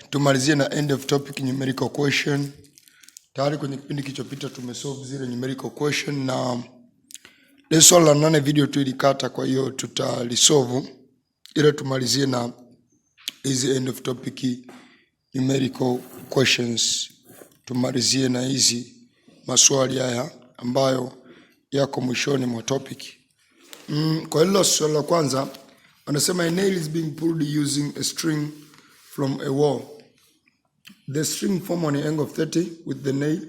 Tumalizie na end of topic numerical question. Tayari kwenye kipindi kilichopita tumesolve zile numerical question na leo swali la 8 video tu ilikata, kwa hiyo tutalisolve ili tumalizie na hizi end of topic numerical questions. Tumalizie na hizi maswali haya ambayo yako mwishoni mwa topic. Kwa hilo swali la kwanza wanasema a nail is being pulled using a string from a wall. The string form an angle of 30 with the nail.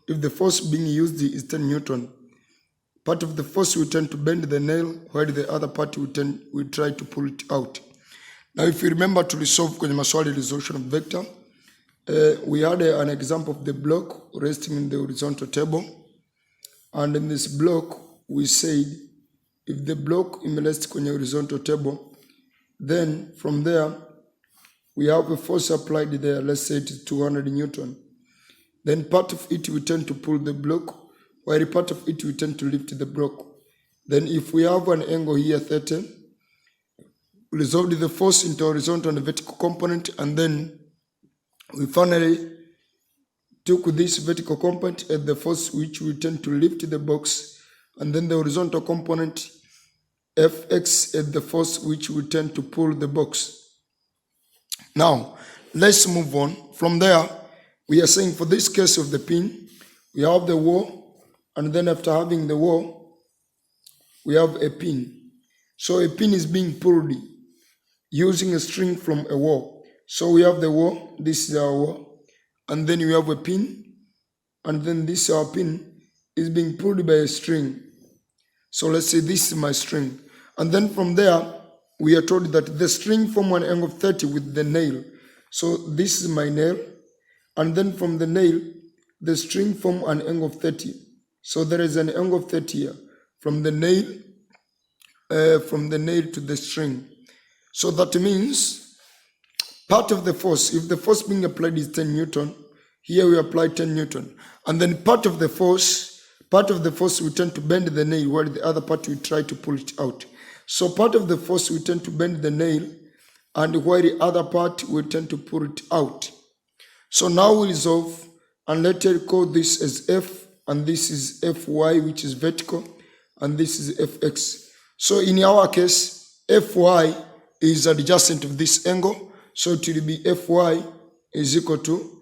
If the force being used is 10 Newton, part of the force will tend to bend the nail while the other part will try to pull it out. Now if you remember to resolve kwenye maswali resolution of vector, we had an example of the block resting in the horizontal table, and in this block we said if the block rests kwenye horizontal table, then from there we have a force applied there, let's say it is 200 Newton. Then part of it will tend to pull the block, while part of it will tend to lift the block. Then if we have an angle here 30, we resolve the force into horizontal and vertical component, and then we finally took this vertical component at the force which will tend to lift the box, and then the horizontal component Fx at the force which will tend to pull the box. Now, let's move on. From there, we are saying for this case of the pin, we have the wall, and then after having the wall, we have a pin. So a pin is being pulled using a string from a wall. So we have the wall, this is our wall, and then we have a pin, and then this our pin is being pulled by a string. So let's say this is my string. And then from there, we are told that the string form an angle of 30 with the nail. So this is my nail. And then from the nail, the string form an angle of 30. So there is an angle of 30 here. From the nail to the string. So that means part of the force, if the force being applied is 10 Newton, here we apply 10 Newton. And then part of the force will tend to bend the nail while the other part will try to pull it out. So part of the force will tend to bend the nail, and while the other part will tend to pull it out. So now we resolve, and let's call this as F, and this is Fy, which is vertical, and this is Fx. So in our case, Fy is adjacent of this angle, so it will be Fy is equal to,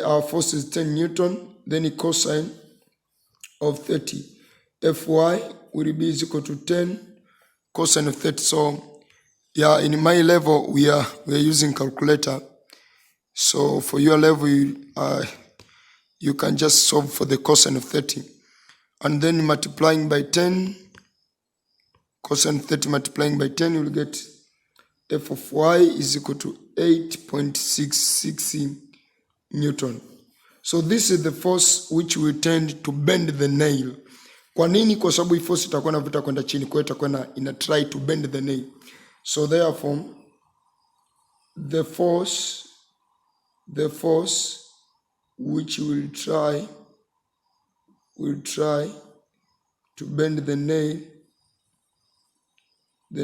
our force is 10 Newton, then a cosine of 30. Fy will be equal to 10 cosine of 30. So yeah, in my level we are using calculator. So for your level you can just solve for the cosine of 30, and then multiplying by 10, cosine 30 multiplying by 10, you will get F of y is equal to 8.66 Newton. So this is the force which will tend to bend the nail. Kwa nini? Kwa sababu hii force itakuwa inavuta kwenda chini, kwa hiyo itakuwa ina try to bend the nail. So therefore the force which will try to bend the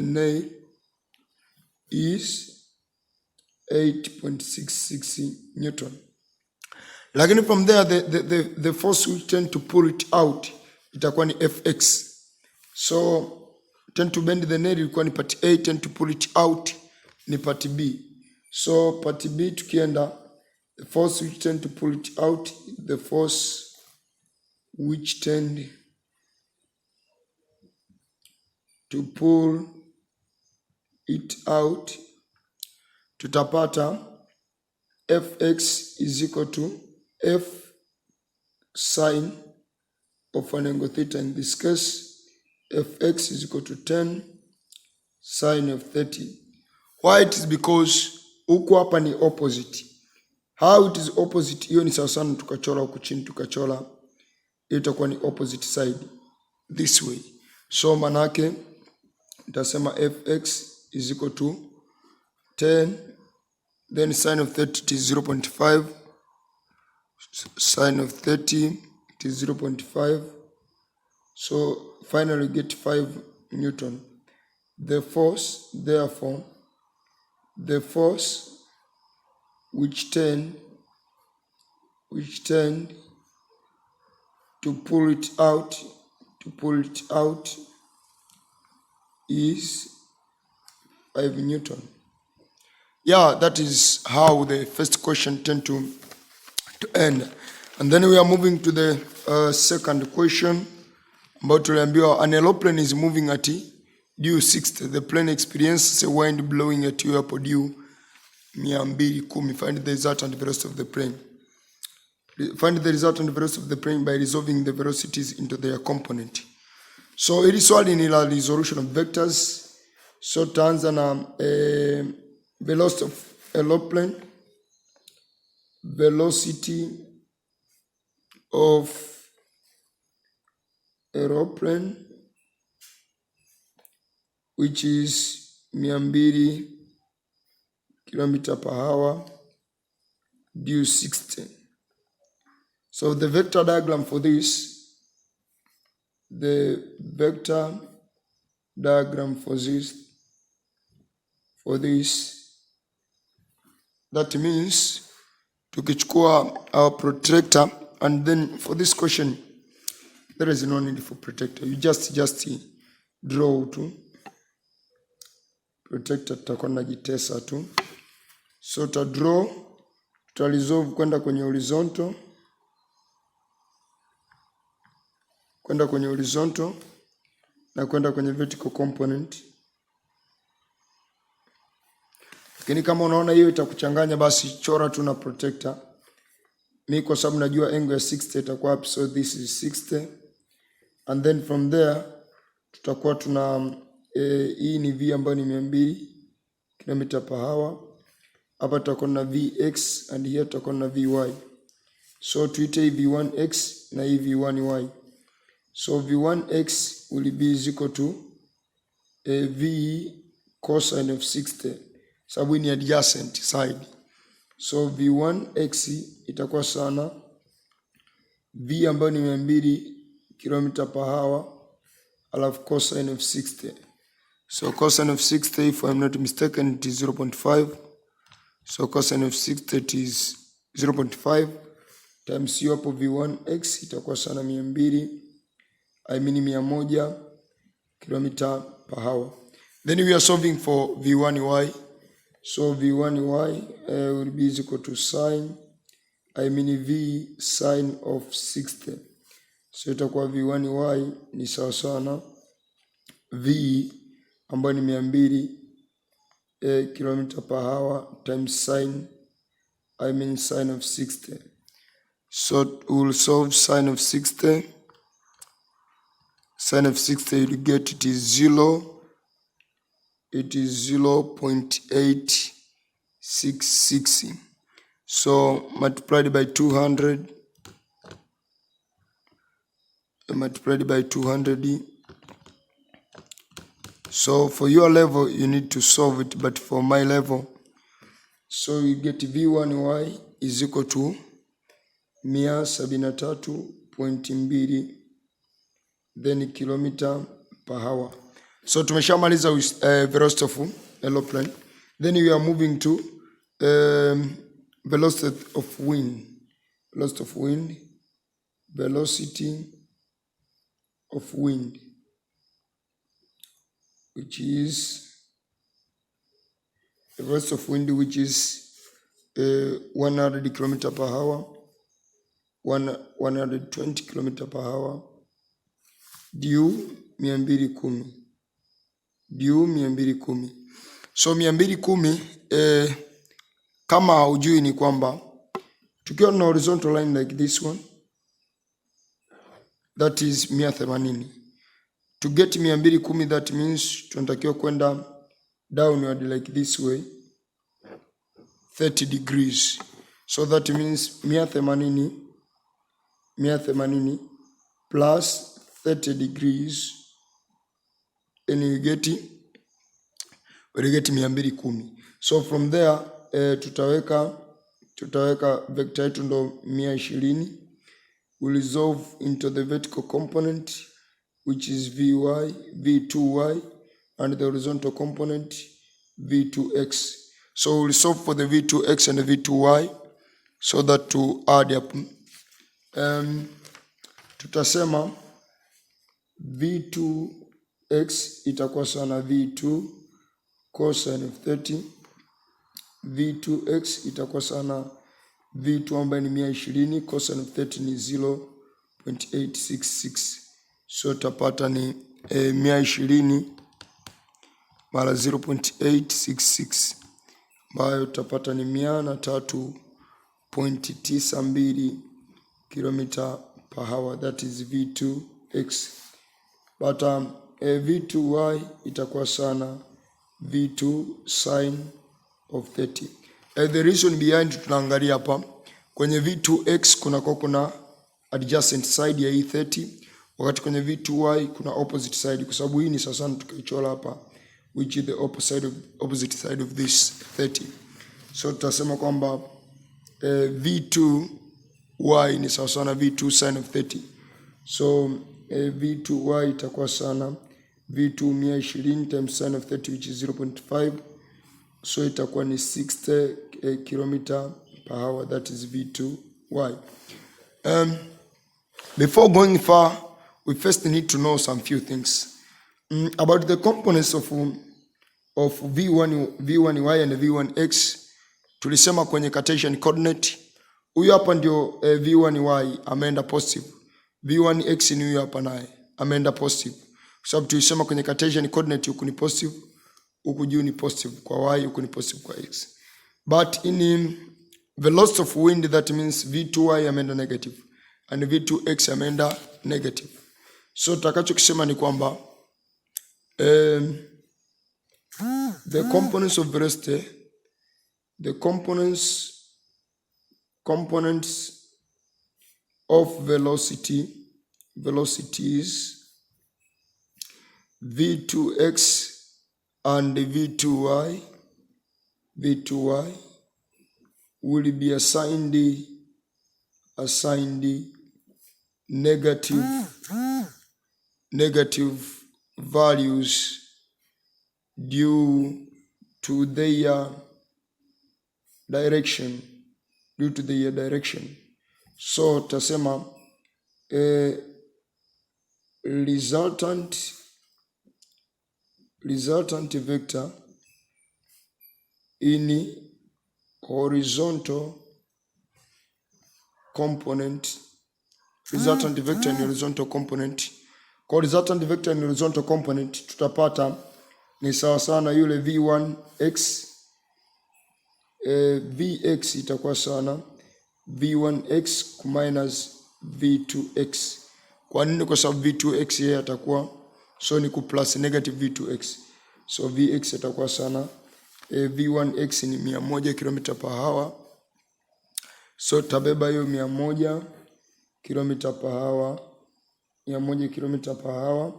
nail is 8.66 Newton. Lakini from there the force will tend to pull it out itakuwa ni Fx. So tend to bend the nail ilikuwa ni part A, tend to pull it out ni part B. So part B tukienda, the force which tend to pull it out, the force which tend to pull it out, tutapata Fx is equal to F sine of an angle theta. In this case, Fx is equal to 10 sine of 30. Why? It is because huku hapa ni opposite. How it is opposite? Hiyo ni sawa sana tukachora huku chini, tukachora hiyo itakuwa ni opposite side this way. So manake nitasema Fx is equal to 10, then sine of 30 it is 0.5, sine of 30 it is 0.5. So finally get 5 Newton. The force, therefore, the force which tend to pull it out is 5 Newton. Yeah, that is how the first question tend to end. And then we are moving to the second question. About an aeroplane is moving at due 60. The plane experiences a wind blowing at you hapo due 210. Find the result and the velocity of the plane. Find the result and the velocity of the plane by resolving the velocities into their component. So ili swali ni la resolution of vectors. So tutaanza na velocity of aeroplane. Velocity of aeroplane, which is 200 km/h due 60. So the vector diagram for this, that means tukichukua our protractor, and then for this question there is no need for protractor. You just draw tu. Protractor tutakuwa najitesa tu. So ta draw, ta resolve kwenda kwenye horizontal. Na kwenda kwenye vertical component. Lakini kama unaona hiyo itakuchanganya, basi chora tu na protractor. Mimi kwa sababu najua angle ya 60 itakuwa wapi, so this is 60. And then from there tutakuwa tuna hii ni v ambayo ni 200 km/h. Hapa tutakuwa na vx and here tutakuwa na vy. So tuite v1x na v1y. So v1x will be equal to v cosine of 60. Sababu ni adjacent side. So v1x itakuwa sana v ambayo ni 200 km/h alafu cosine of 60. So cosine of 60, if I'm not mistaken, it is 0.5. So cosine of 60 it is 0.5 times u hapo v1x itakuwa sana 100 km/h. Then we are solving for v1y. So v1y will be equal to v sine of 60. So itakuwa v1y ni sawa sana v ambayo ni 200 km/h times sine of 60. So we will solve sine of 60. Sine of 60 you get it is 0.866. So multiplied by 200. So for your level you need to solve it, but for my level, so you get v1y is equal to 173.2 then km/h. So tumeshamaliza with velocity of aeroplane. Then we are moving to velocity of wind. Velocity of wind, which is the velocity of wind, which is 100 km/h, 120 km/h due 210. So 210 kama hujui ni kwamba tukiwa na horizontal line like this one, that is 180. To get 210, that means tunatakiwa kwenda downward like this way 30 degrees. So that means 180 plus 30 degrees, and you get 210. So from there tutaweka vector yetu ndo 120. We resolve into the vertical component, which is v2y, and the horizontal component v2x. So we'll solve for the v2x and the v2y so that to add up. Tutasema v2x itakuwa sana v2 cosine of 30. v2x itakuwa sana v2 ambayo ni 120, cosine of 30 ni 0.866. So tapata ni 120 mara 0.866 ambayo tapata ni 103.92 km/h. That is v2x. But v2y itakuwa sana v2 sine of 30. The reason behind tunaangalia hapa kwenye v2x kuna adjacent side ya hii 30, wakati kwenye v2y kuna opposite side, kwa sababu hii ni sasa tukaichora hapa, which is the opposite side of this 30. So tutasema kwamba v2y ni sawa na v2 sine of 30. So v2y itakuwa sana v2 120 times sine of 30, which is 0.5. So itakuwa ni 60 km/h. That is v2y. Before going far, we first need to know some few things about the components of v1y and v1x. Tulisema kwenye Cartesian coordinate, huyu hapa ndio v1y ameenda positive, v1x ni huyu hapa naye ameenda positive, kwa sababu tulisema kwenye Cartesian coordinate huku ni positive, huku juu ni positive kwa y, huku ni positive kwa x. But in velocity of wind, that means v2y ameenda negative and v2x ameenda negative. So tutakachokisema ni kwamba the components of velocity, the components of velocities v2x and v2y will be assigned negative values due to their direction. So tasema resultant vector in horizontal component. Resultant vector in horizontal component. Kwa resultant vector in horizontal component tutapata ni sawa sana yule v1x, vx itakuwa sana v1x minus v2x. Kwa nini? Kwa sababu v2x yeye atakuwa, so ni ku plus negative v2x. So vx itakuwa sana v1x ni 100 km/h. So tabeba hiyo 100 km/h, 100 km/h,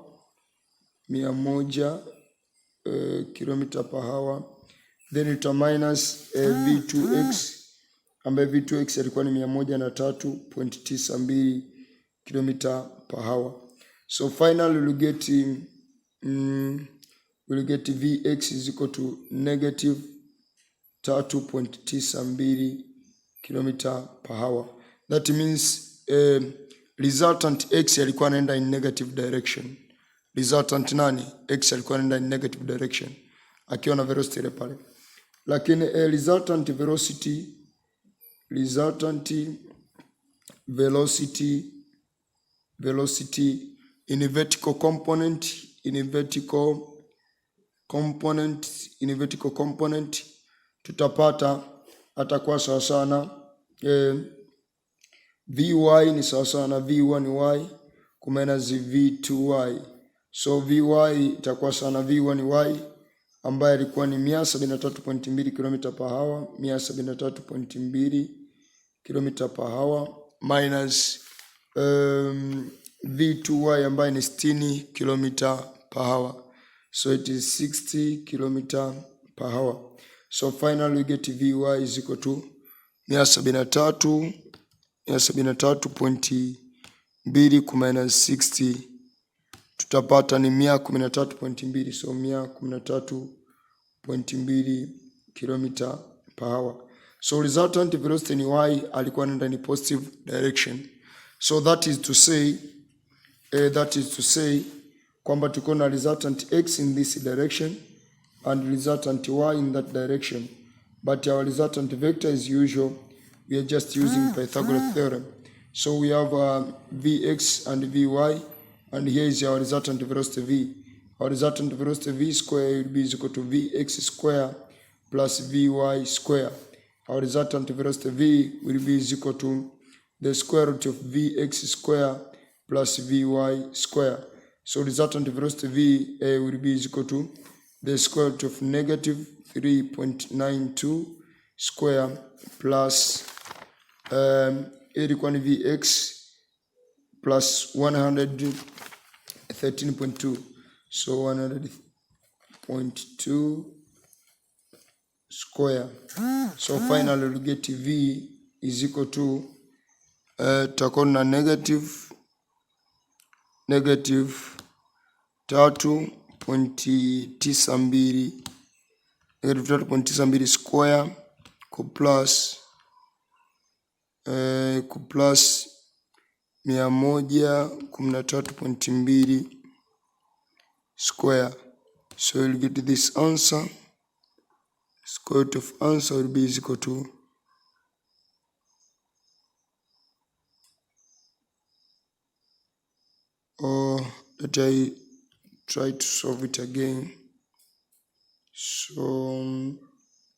100 km/h. Then ita minus v2x, ambaye v2x alikuwa ni 103.92 km/h. So finally we'll get vx is equal to negative 3.92 km/h. That means resultant x alikuwa anaenda in negative direction. Resultant nani? X alikuwa anaenda in negative direction akiwa na velocity ile pale. Lakini resultant velocity in vertical component tutapata atakuwa sawa sana vy ni sawa sana v1y minus v2y. So vy itakuwa sana v1y ambaye alikuwa ni 173.2 km/h, 173.2 km/h minus v2y ambaye ni 60 km/h. So it is 60 km/h. So finally we get vy is equal to 173.2 minus 60 tutapata ni 113.2. So 113.2 km/h. So resultant velocity ni y, alikuwa anaenda in positive direction. So that is to say kwamba tuko na resultant x in this direction and resultant y in that direction, but our resultant vector as usual, we are just using Pythagoras theorem. So we have vx and vy, and here is our resultant velocity v. Our resultant velocity v square will be equal to vx square plus vy square. Our resultant velocity v will be equal to the square root of vx square plus vy square. So resultant velocity v will be equal to the square root of negative 3.92 square plus ilikuwa ni vx plus 113.2. So 100.2 square. So finally we get v is equal to tutakuwa na negative 3.92 square ku plus 113.2 square. So you'll get this answer. Square root of answer will be equal to let I try to solve it again. So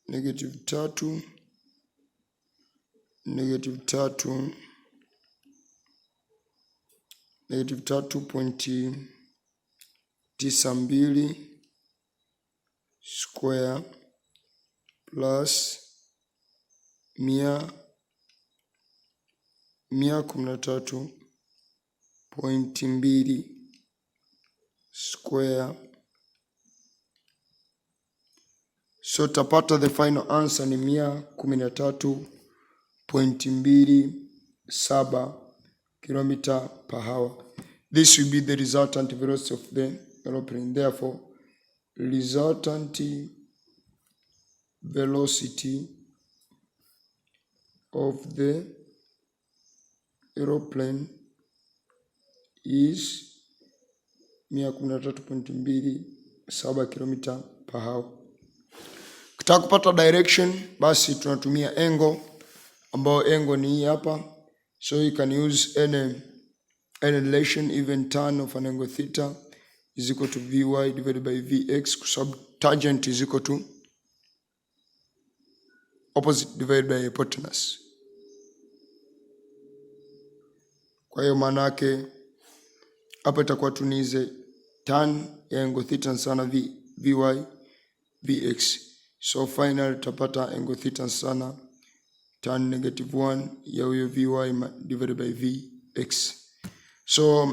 negative 3.92 square plus 113.2 square. So tapata the final answer ni 113.27 km/h. This will be the resultant velocity of the aeroplane. Therefore, resultant velocity of the aeroplane is 113.27 km/h. Ukitaka kupata direction, basi tunatumia angle, ambayo angle ni hii hapa. So you can use any relation. Even tan of an angle theta is equal to vy divided by vx, kwa sababu tangent is equal to opposite divided by hypotenuse. Kwa hiyo maana yake hapa itakuwa tunize tan ya angle theta sana vy vx. So finally tutapata angle theta sana tan -1 ya huyo vy divided by vx. So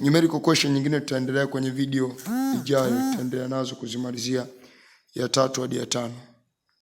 numerical question nyingine tutaendelea kwenye video ijayo, tutaendelea nazo kuzimalizia ya 3 hadi ya 5.